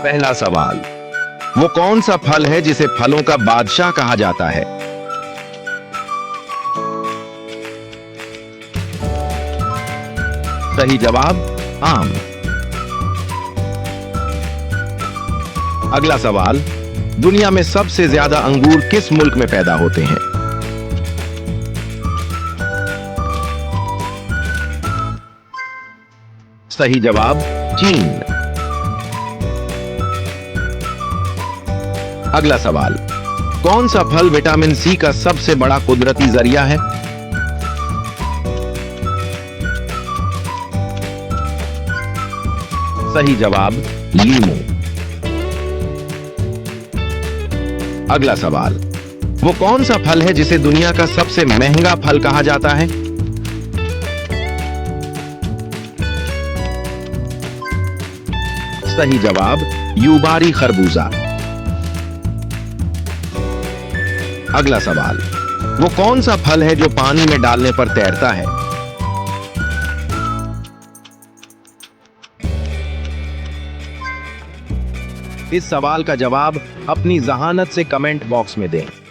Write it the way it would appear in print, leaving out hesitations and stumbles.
पहला सवाल, वो कौन सा फल है जिसे फलों का बादशाह कहा जाता है? सही जवाब आम। अगला सवाल, दुनिया में सबसे ज्यादा अंगूर किस मुल्क में पैदा होते हैं? सही जवाब चीन। अगला सवाल, कौन सा फल विटामिन सी का सबसे बड़ा कुदरती जरिया है? सही जवाब लीमू। अगला सवाल, वो कौन सा फल है जिसे दुनिया का सबसे महंगा फल कहा जाता है? सही जवाब यूबारी खरबूजा। अगला सवाल, वो कौन सा फल है जो पानी में डालने पर तैरता है? इस सवाल का जवाब अपनी जहानत से कमेंट बॉक्स में दें।